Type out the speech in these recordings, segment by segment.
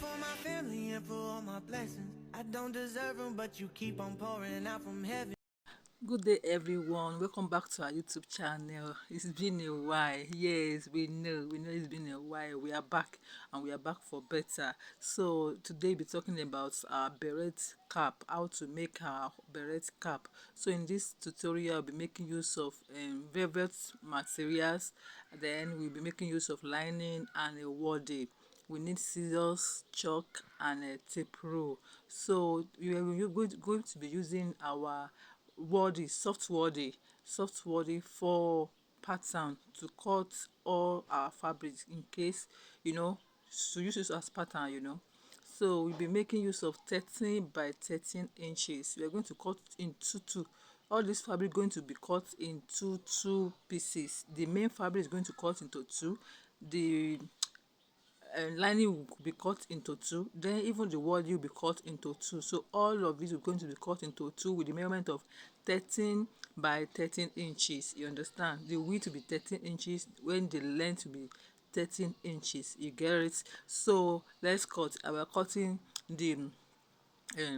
for my family and for all my blessings. I don't deserve them, but you keep on pouring out from heaven. Good day, everyone. Welcome back to our YouTube channel. It's been a while. Yes, we know it's been a while. We are back, and we are back for better. So today we're talking about our beret cap, how to make our beret cap. So in this tutorial, I'll be making use of velvet materials. Then we'll be making use of lining and a waddy. We need scissors, chalk, and a tape rule. So you're going to be using our Waddy, soft Waddy for pattern to cut all our fabrics in case, to use it as pattern. So we'll be making use of 13 by 13 inches. We are going to cut into two. All this fabric going to be cut into two pieces. The main fabric is going to cut into two. The lining will be cut into two, then even the wording will be cut into two. So all of this is going to be cut into two with the measurement of 13 by 13 inches. You understand? The width will be 13 inches when the length will be 13 inches. You get it? So let's cut. I will cutting the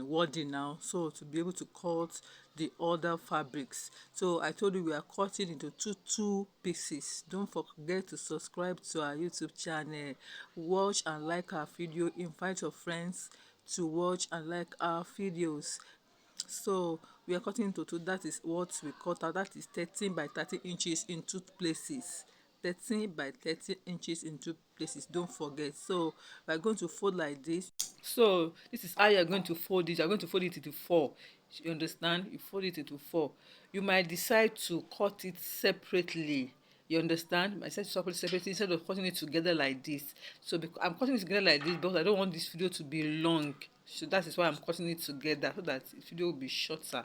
wording now, so to be able to cut the other fabrics. So I told you we are cutting into two pieces. Don't forget to subscribe to our YouTube channel, watch and like our video, invite your friends to watch and like our videos. So we are cutting into two. That is what we cut out. That is 13 by 13 inches in two places. 13 by 13 inches in two places. Don't forget. So we are going to fold like this. So this is how you are going to fold it. You are going to fold it into four. You understand? You fold it into four. You might decide to cut it separately. You understand? I said separately instead of cutting it together like this. So I'm cutting it together like this because I don't want this video to be long. So that is why I'm cutting it together, so that the video will be shorter.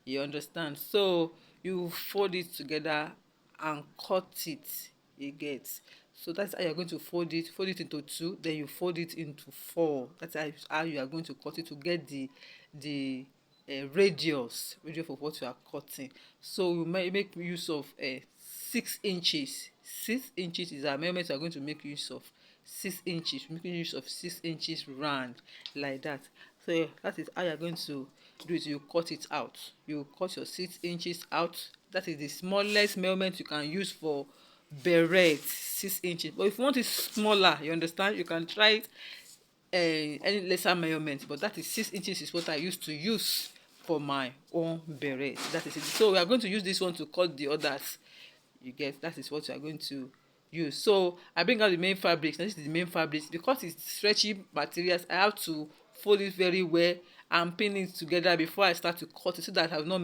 You understand? So you fold it together and cut it. You get? So that's how you're going to fold it into two, then you fold it into four. That's how you are going to cut it to get the radius of what you are cutting. So you may make use of 6 inches. 6 inches is our measurement. We are going to make use of 6 inches. Making use of 6 inches round like that. So that is how you are going to do it. You cut it out. You cut your 6 inches out. That is the smallest measurement you can use for beret, 6 inches. But if you want it smaller, you understand, you can try it any lesser measurement, but that is 6 inches is what I used to use for my own beret. That is it. So we are going to use this one to cut the others. You get? That is what we are going to use. So I bring out the main fabrics. Now this is the main fabrics. Because it's stretchy materials, I have to fold it very well and pin it together before I start to cut it, so that I will not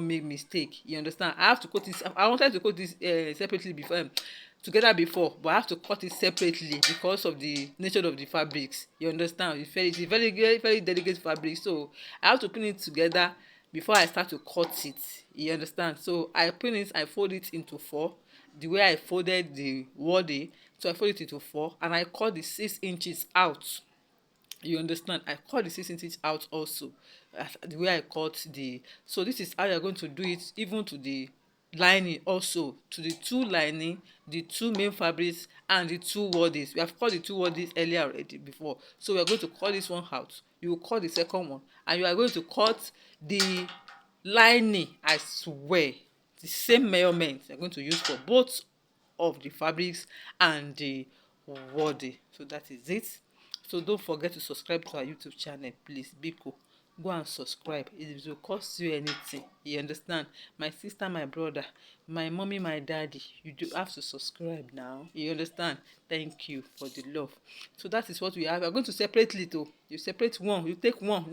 make mistake. You understand? I have to cut this. I wanted to cut this separately before, together before, but I have to cut it separately because of the nature of the fabrics. You understand? It's a very delicate fabric, so I have to pin it together before I start to cut it. You understand? So I fold it into four, the way I folded the wording. So I fold it into four and I cut the 6 inches out. You understand? I cut the 6 inches out also, the way I cut the. So this is how you're going to do it, even to the lining also, to the two lining, the two main fabrics and the two waddies. We have cut the two waddies earlier already before, so we are going to cut this one out. You will cut the second one and you are going to cut the lining as well. The same measurement you're going to use for both of the fabrics and the waddy. So that is it. So don't forget to subscribe to our YouTube channel, please. Biko, go and subscribe. It will cost you anything. You understand? My sister, my brother, my mommy, my daddy, you do have to subscribe now. You understand? Thank you for the love. So that is what we have. We are going to separate it. You separate one. You take one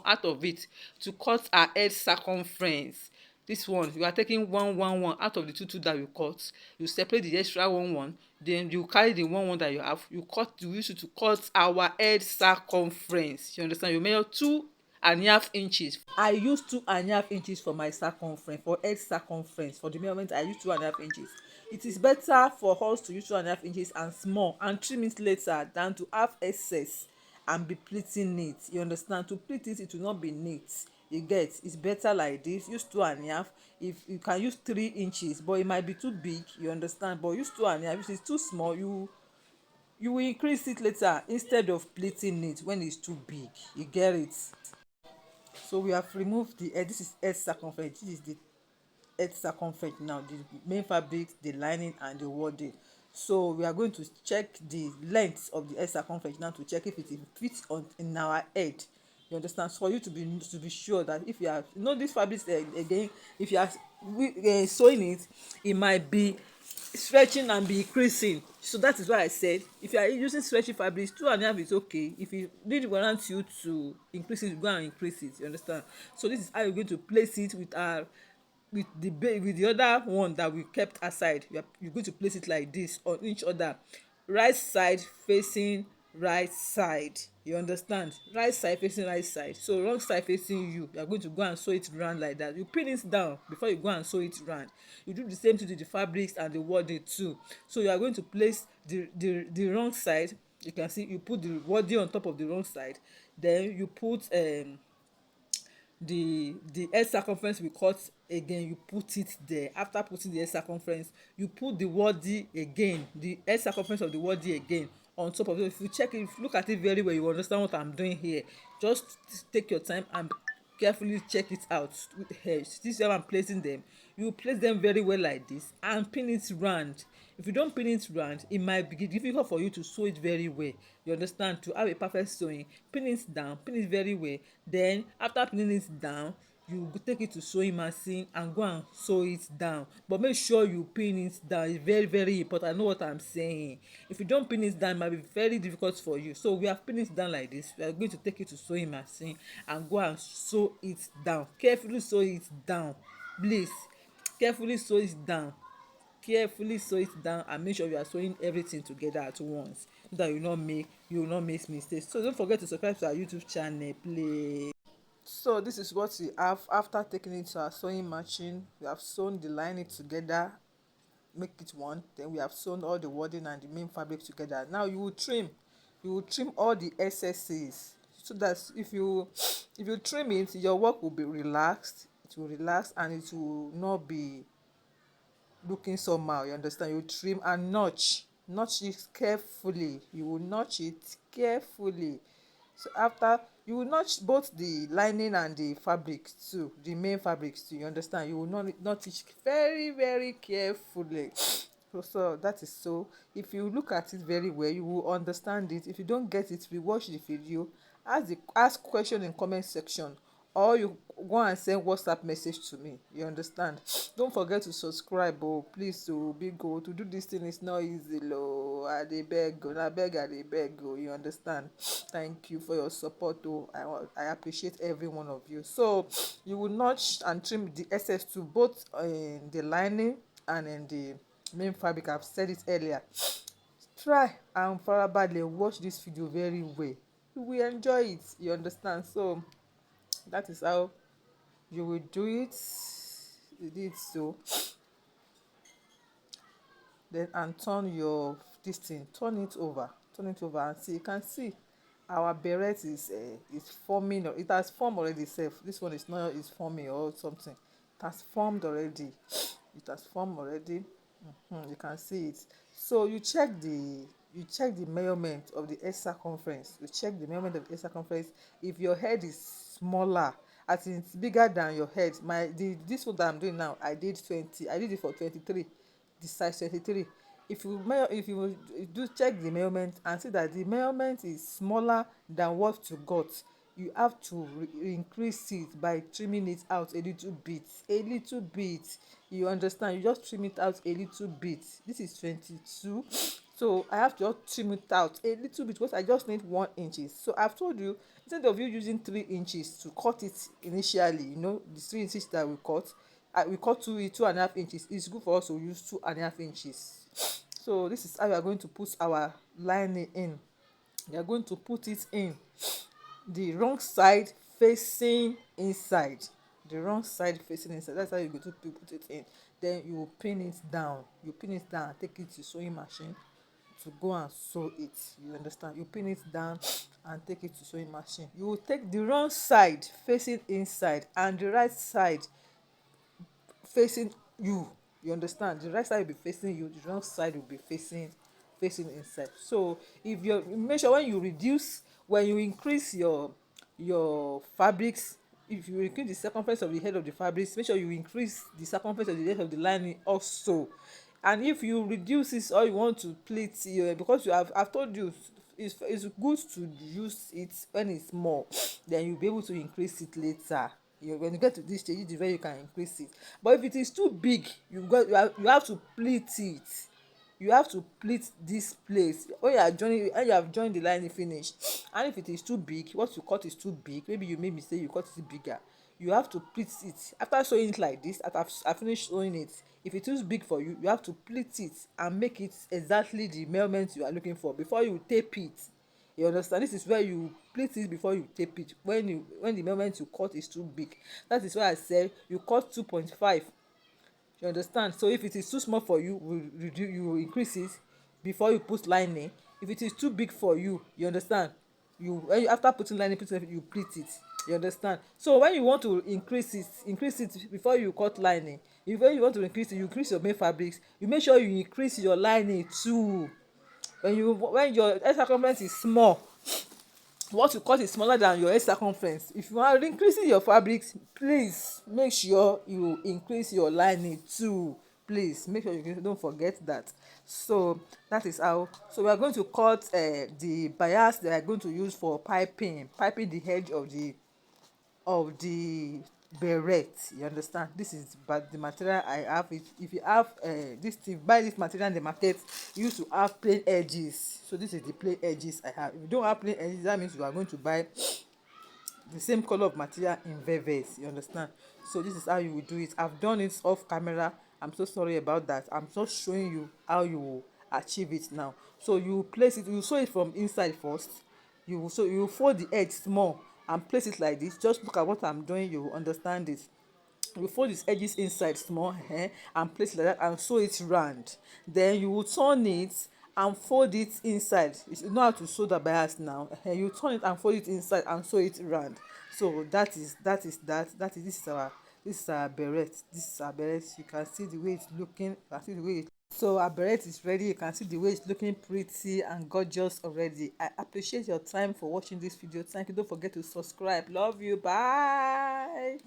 out of it to cut our head circumference. This one, you are taking one out of the two that you cut. You separate the extra one, then you carry the one that you have. You use it to cut our head circumference. You understand? You measure 2.5 inches. I use 2.5 inches for my circumference, for head circumference. For the measurement, I use 2.5 inches. It is better for us to use 2.5 inches and small and trim it later than to have excess and be pleating it. You understand? To pleat it, it will not be neat. You get? It's better like this. Use 2.5. If you can use 3 inches, but it might be too big. You understand? But use 2.5. If it's too small, you You will increase it later instead of pleating it when it's too big. You get it? So we have removed the edge. This is edge circumference. This is the edge circumference now, the main fabric, the lining and the wadding. So we are going to check the length of the edge circumference now to check if it fits on in our head. You understand? So for you to be sure that if you are, you know, this fabric, again, if you are sewing it, it might be stretching and be increasing. So that is why I said if you are using stretchy fabrics, 2.5 is okay. If you really want you to increase it, go and increase it. You understand? So this is how you're going to place it with our with the other one that we kept aside. You're going to place it like this on each other, right side facing right side. You understand? Right side facing right side. So wrong side facing you, you are going to go and sew it round like that. You pin it down before you go and sew it round. You do the same thing to the fabrics and the wadding too. So you are going to place the wrong side. You can see you put the wadding on top of the wrong side, then you put the head circumference we cut again. You put it there. After putting the head circumference, you put the wadi again, the head circumference of the wadi again on top of it. If you check it, if you look at it very well, you understand what I'm doing here. Just take your time and carefully check it out with the heads. This is how I'm placing them. You place them very well like this and pin it round. If you don't pin it round, it might be difficult for you to sew it very well. You understand? To have a perfect sewing, pin it down, pin it very well. Then after pinning it down, you go take it to sewing machine and go and sew it down. But make sure you pin it down. It's very very important. I know what I'm saying. If you don't pin it down, it might be very difficult for you. So we have pinned it down like this. We are going to take it to sewing machine and go and sew it down. Carefully sew it down, please. Carefully sew it down. Carefully sew it down and make sure you are sewing everything together at once so that you will not make mistakes. So don't forget to subscribe to our YouTube channel, please. So this is what we have after taking it to our sewing machine. We have sewn the lining together, make it one. Then we have sewn all the wadding and the main fabric together. Now you will trim. You will trim all the excesses so that if you trim it, your work will be relaxed. It will relax and it will not be looking somehow. You understand? You trim and notch it carefully. You will notch it carefully. So after, you will notch both the lining and the fabric too, the main fabrics too. You understand? You will notch it very very carefully. So that is so. If you look at it very well, you will understand it. If you don't get it, rewatch the video, ask question in comment section, or you go and send WhatsApp message to me. You understand? Don't forget to subscribe. Oh, please, to big go to do this thing is not easy. Lo, I dey beg, I beg. Oh, you understand? Thank you for your support. Oh, I appreciate every one of you. So you will notch and trim the excess to both in the lining and in the main fabric. I've said it earlier. Try and farabalẹ̀ watch this video very well. You will enjoy it. You understand? So that is how you will do it. You did so. Then and turn your this thing, turn it over and see. You can see our beret is forming, or it has formed already sef. This one is not, is forming or something. It has formed already. It has formed already. You can see it. So you check the measurement of the head circumference. You check the measurement of the head circumference. If your head is smaller, as in it's bigger than your head, this one that I'm doing now, I did 20. I did it for 23. The size 23. If you do check the measurement and see that the measurement is smaller than what you got, you have to increase it by trimming it out a little bit. You understand? You just trim it out a little bit. This is 22, so I have to just trim it out a little bit because I just need 1 inches. So I've told you, instead of you using 3 inches to cut it initially, you know, the 3 inches that we cut 2.5 inches. It's good for us to use 2.5 inches. So this is how we are going to put our lining in. We are going to put it in the wrong side facing inside. The wrong side facing inside. That's how you're going to put it in. Then you will pin it down. Take it to sewing machine to go and sew it. You understand? You pin it down and take it to sewing machine. You will take the wrong side facing inside and the right side facing you. You understand? The right side will be facing you, the wrong side will be facing facing inside. So if you make sure when you increase your fabrics, if you increase the circumference of the head of the fabrics, make sure you increase the circumference of the head of the lining also. And if you reduce it or you want to pleat because I've told you it's good to use it when it's small, then you'll be able to increase it later. When you get to this stage, this is where you can increase it. But if it is too big, you have to pleat it. You have to pleat this place when you have joined the lining finish. And if it is too big, what you cut is too big, maybe you made mistake, you cut it bigger, you have to pleat it after sewing it like this. After I finish sewing it, if it is big for you, you have to pleat it and make it exactly the measurement you are looking for before you tape it. You understand? This is where you pleat it before you tape it. When the measurement you cut is too big, that is why I said you cut 2.5. You understand? So if it is too small for you, you will increase it before you put lining. If it is too big for you, you understand, after putting lining, you pleat it. You understand? So when you want to increase it before you cut lining. When you want to increase it, you increase your main fabrics, you make sure you increase your lining too. When your head circumference is small, what you cut is smaller than your head circumference. If you are increasing your fabrics, please make sure you increase your lining too. Please make sure you don't forget that. So that is how. So we are going to cut the bias that we are going to use for piping the edge of the beret. You understand? This is but the material I have. If you have this thing, buy this material in the market. You used to have plain edges, so this is the plain edges I have. If you don't have plain edges, that means you are going to buy the same color of material in velvet. You understand? So this is how you will do it. I've done it off camera. I'm so sorry about that. I'm just showing you how you will achieve it now. So you place it, you sew it from inside first. You fold the edge small and place it like this. Just look at what I'm doing, you will understand it. You fold its edges inside small, and place it like that and sew it round. Then you will turn it and fold it inside. You know how to sew the bias now. You turn it and fold it inside and sew it round. So this is our beret. This is our beret. You can see the way it's looking. You can see the way so our beret is ready. You can see the way it's looking pretty and gorgeous already. I appreciate your time for watching this video. Thank you. Don't forget to subscribe. Love you. Bye.